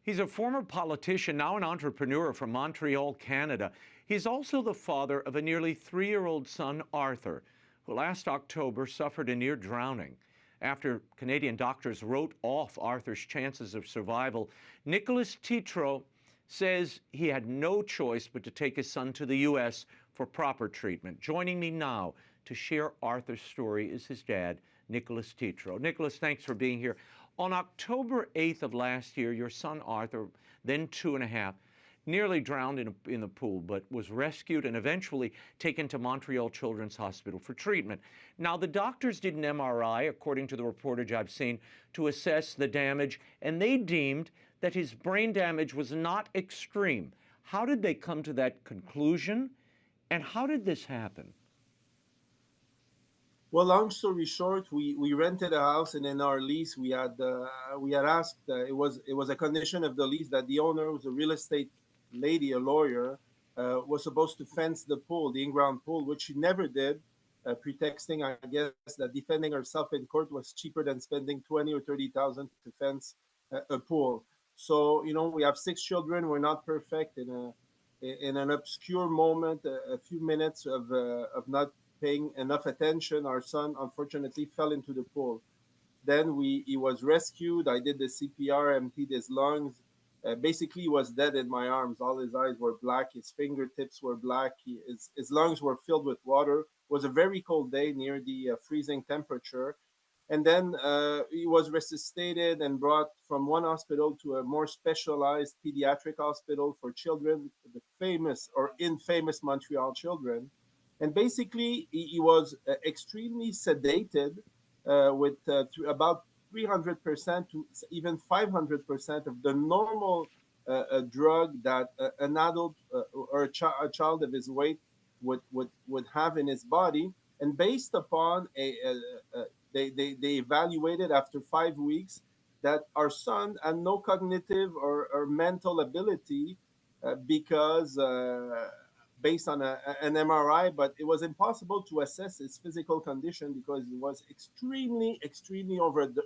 He's a former politician, now an entrepreneur from Montreal, Canada. He's also the father of a nearly 3-year-old son, Arthur, who last October suffered a near drowning. After Canadian doctors wrote off Arthur's chances of survival, Nicolas Tétrault says he had no choice but to take his son to the U.S. for proper treatment. Joining me now to share Arthur's story is his dad, Nicolas Tétrault. Nicolas, thanks for being here. On October 8th of last year, your son Arthur, then 2.5, nearly drowned in the pool, but was rescued and eventually taken to Montreal Children's Hospital for treatment. Now, the doctors did an MRI, according to the reportage I've seen, to assess the damage, and they deemed that his brain damage was not extreme. How did they come to that conclusion, and how did this happen? Well, long story short, we rented a house, and in our lease, we had asked. It was a condition of the lease that the owner, was a real estate lady, a lawyer, was supposed to fence the pool, the in-ground pool, which she never did, pretexting, I guess, that defending herself in court was cheaper than spending 20 or 30,000 to fence a pool. So we have 6 children. We're not perfect. In an obscure moment, a few minutes of not paying enough attention, our son unfortunately fell into the pool. Then he was rescued. I did the CPR, emptied his lungs. Basically, he was dead in my arms. All his eyes were black. His fingertips were black. His lungs were filled with water. It was a very cold day, near the freezing temperature. And then he was resuscitated and brought from one hospital to a more specialized pediatric hospital for children, the famous or infamous Montreal Children. And basically, he was extremely sedated with about 300% to even 500% of the normal drug that an adult or a child of his weight would have in his body. And based upon they evaluated after 5 weeks that our son had no cognitive or mental ability because based on an MRI, but it was impossible to assess his physical condition because he was extremely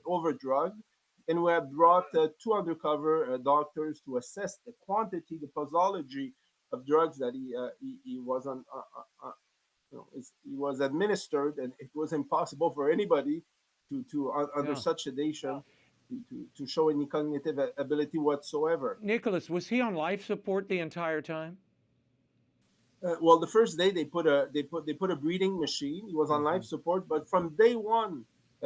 overdrugged. And we have brought 2 undercover doctors to assess the quantity, the posology of drugs that he was on. He was administered, and it was impossible for anybody under Yeah. such sedation to show any cognitive ability whatsoever. Nicolas, was he on life support the entire time? Well, the first day they put a breathing machine. He was on life support, but from day one,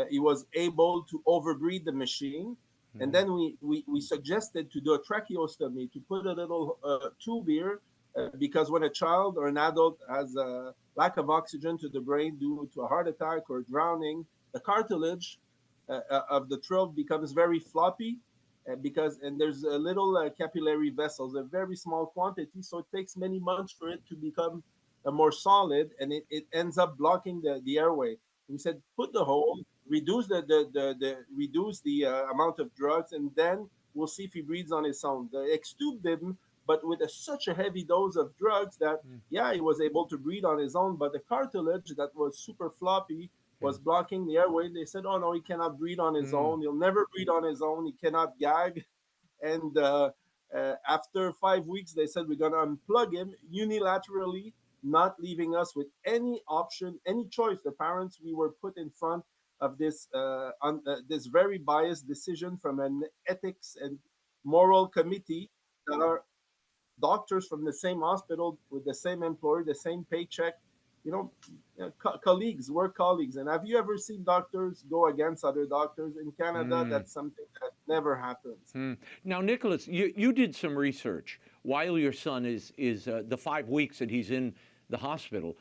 he was able to overbreathe the machine. And then we suggested to do a tracheostomy, to put a little tube here, because when a child or an adult has a lack of oxygen to the brain due to a heart attack or drowning, the cartilage of the throat becomes very floppy, and there's a little capillary vessels, a very small quantity, so it takes many months for it to become more solid, and it ends up blocking the airway. We said put the hole, reduce the amount of drugs, and then we'll see if he breathes on his own. The extube didn't, but with such a heavy dose of drugs that yeah, he was able to breathe on his own, but the cartilage that was super floppy was blocking the airway. They said, "Oh no, he cannot breathe on his own. He'll never breathe on his own. He cannot gag." And after 5 weeks, they said, "We're gonna unplug him unilaterally, not leaving us with any option, any choice." The parents, we were put in front of this very biased decision from an ethics and moral committee that are doctors from the same hospital with the same employer, the same paycheck, colleagues, work colleagues. And have you ever seen doctors go against other doctors? In Canada, that's something that never happens. Now, Nicolas, you did some research while your son is the 5 weeks that he's in the hospital,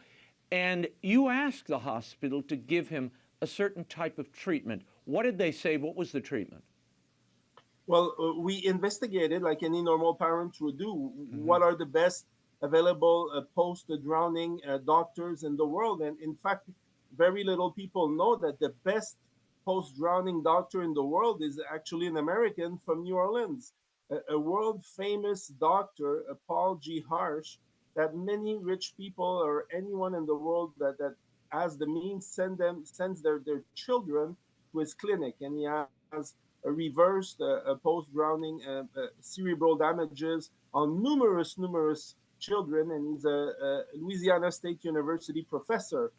and you asked the hospital to give him a certain type of treatment. What did they say? What was the treatment? Well, we investigated like any normal parent would do. What are the best available post-drowning doctors in the world? And in fact, very little people know that the best post-drowning doctor in the world is actually an American from New Orleans, a world-famous doctor, Paul G. Harsh, that many rich people or anyone in the world that has the means sends their children to his clinic, and he has reversed post-drowning cerebral damages on numerous children, and he's a Louisiana State University professor.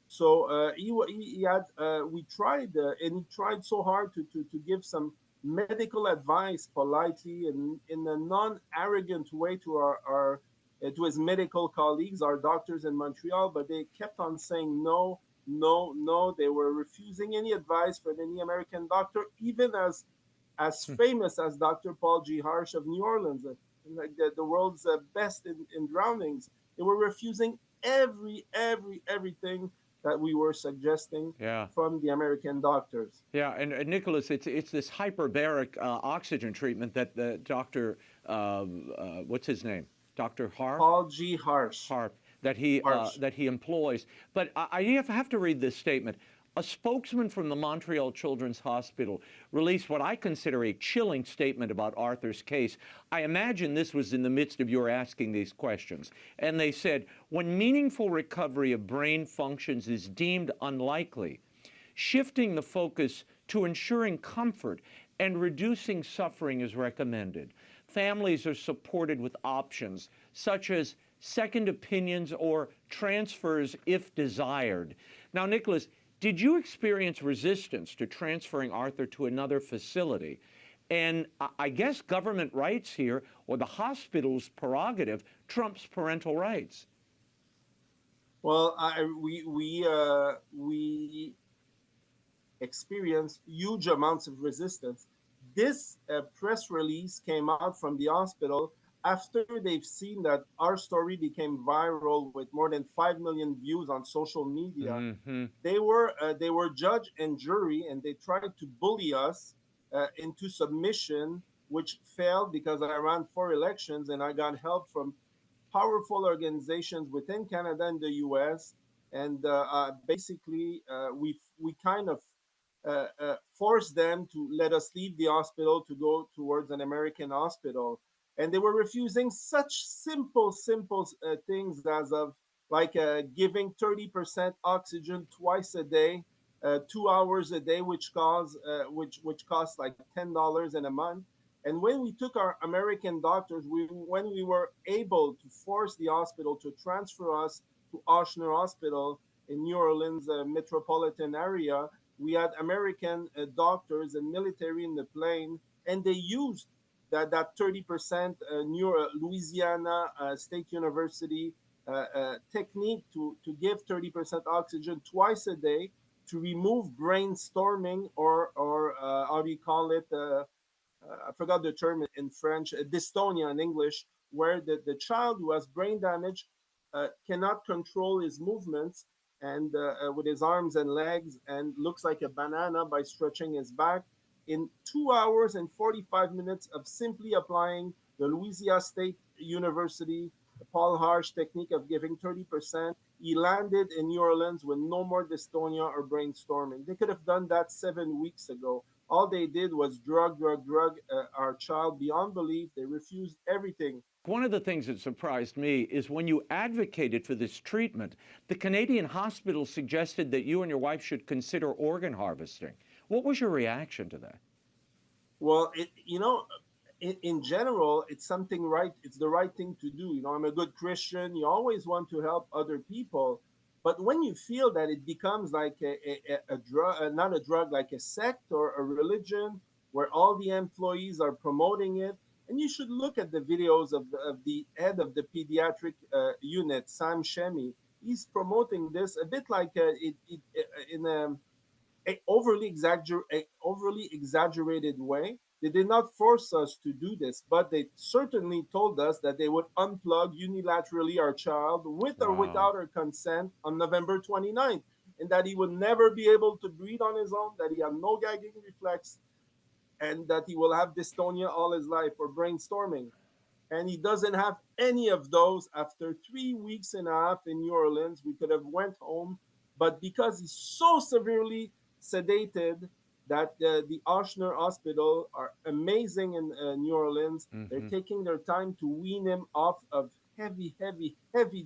So he had we tried and he tried so hard to give some medical advice politely and in a non-arrogant way to our to his medical colleagues, our doctors in Montreal, but they kept on saying no, no, no. They were refusing any advice from any American doctor, even as famous as Dr. Paul G. Harsh of New Orleans, like the world's best in drownings. They were refusing everything that we were suggesting Yeah. from the American doctors. Yeah, and Nicholas, it's this hyperbaric oxygen treatment that the doctor, what's his name, Doctor Paul G. Harsh. Harp, Harsh. that he employs. But I have to read this statement. A spokesman from the Montreal Children's Hospital released what I consider a chilling statement about Arthur's case. I imagine this was in the midst of your asking these questions. And they said, when meaningful recovery of brain functions is deemed unlikely, shifting the focus to ensuring comfort and reducing suffering is recommended. Families are supported with options such as second opinions or transfers if desired. Now, Nicholas, did you experience resistance to transferring Arthur to another facility? And I guess government rights here, or the hospital's prerogative, trumps parental rights. Well, we experienced huge amounts of resistance. This press release came out from the hospital after they've seen that our story became viral with more than 5 million views on social media. Mm-hmm. They were judge and jury, and they tried to bully us into submission, which failed because I ran 4 elections and I got help from powerful organizations within Canada and the U.S. And basically, we kind of forced them to let us leave the hospital to go towards an American hospital. And they were refusing such simple things as of like giving 30% oxygen twice a day, 2 hours a day, which costs like $10 in a month. And when we took our American doctors, when we were able to force the hospital to transfer us to Ochsner Hospital in New Orleans metropolitan area, we had American doctors and military in the plane, and they used that 30% Louisiana State University technique to give 30% oxygen twice a day to remove brainstorming or how do you call it? I forgot the term in French, dystonia in English, where the child who has brain damage cannot control his movements and with his arms and legs and looks like a banana by stretching his back. In 2 hours and 45 minutes of simply applying the Louisiana State University Paul Harsh technique of giving 30%, he landed in New Orleans with no more dystonia or brainstorming. They could have done that 7 weeks ago. All they did was drug our child beyond belief. They refused everything. One of the things that surprised me is when you advocated for this treatment, the Canadian hospital suggested that you and your wife should consider organ harvesting. What was your reaction to that? Well, in general, it's something right. It's the right thing to do. I'm a good Christian. You always want to help other people. But when you feel that it becomes like a drug, not a drug, like a sect or a religion where all the employees are promoting it, and you should look at the videos of the head of the pediatric unit, Sam Shemi. He's promoting this a bit like in a overly exaggerated way. They did not force us to do this, but they certainly told us that they would unplug unilaterally our child with or without our consent on November 29th, and that he would never be able to breathe on his own, that he had no gagging reflex, and that he will have dystonia all his life or brainstorming. And he doesn't have any of those. After 3 weeks and a half in New Orleans, we could have went home, but because he's so severely sedated that the Ochsner Hospital are amazing in New Orleans. Mm-hmm. They're taking their time to wean him off of heavy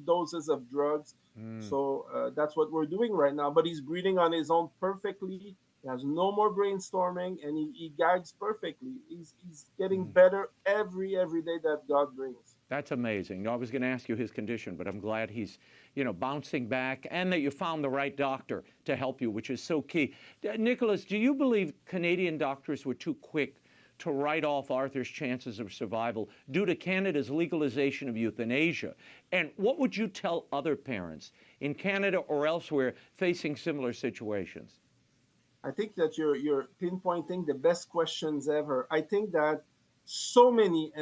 doses of drugs. So that's what we're doing right now. But he's breathing on his own perfectly. He has no more brainstorming, and he guides perfectly. He's getting Mm. better every day that God brings. That's amazing. No, I was going to ask you his condition, but I'm glad he's, bouncing back and that you found the right doctor to help you, which is so key. Nicolas, do you believe Canadian doctors were too quick to write off Arthur's chances of survival due to Canada's legalization of euthanasia? And what would you tell other parents in Canada or elsewhere facing similar situations? I think that you're pinpointing the best questions ever. I think that so many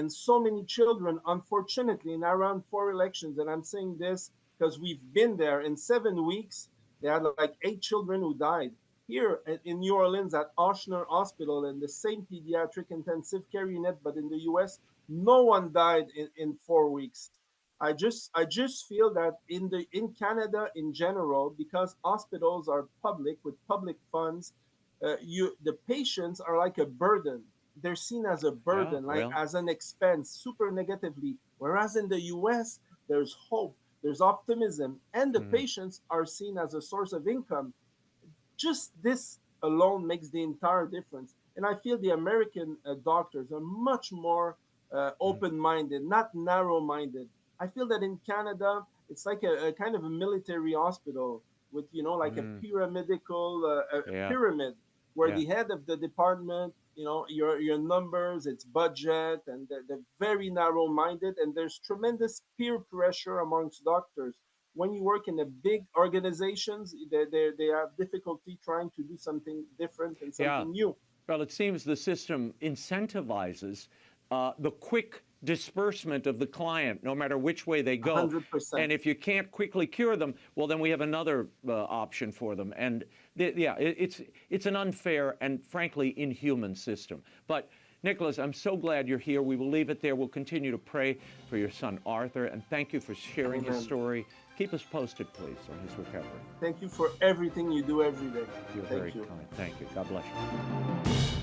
children, unfortunately, in around 4 elections, and I'm saying this because we've been there in 7 weeks, they had like 8 children who died. Here in New Orleans at Ochsner Hospital in the same pediatric intensive care unit, but in the US, no one died in 4 weeks. I just feel that in Canada in general, because hospitals are public with public funds, the patients are like a burden. They're seen as a Yeah, burden, like well, as an expense, super negatively. Whereas in the US, there's hope, there's optimism, and the mm, patients are seen as a source of income. Just this alone makes the entire difference. And I feel the American doctors are much more mm, open minded, not narrow minded. I feel that in Canada, it's like a kind of a military hospital with, like a mm, pyramidical a yeah, pyramid where yeah. the head of the department, your numbers, its budget, and they're very narrow minded. And there's tremendous peer pressure amongst doctors when you work in a big organizations, they have difficulty trying to do something different and Yeah. something new. Well, it seems the system incentivizes the quick disbursement of the client, no matter which way they go. 100%. And if you can't quickly cure them, well, then we have another option for them. And yeah, it's an unfair and frankly inhuman system. But Nicolas, I'm so glad you're here. We will leave it there. We'll continue to pray for your son Arthur, and thank you for sharing his Amen. story. Keep us posted, please, on his recovery. Thank you for everything you do every day. You're Thank very you. kind. Thank you. God bless you.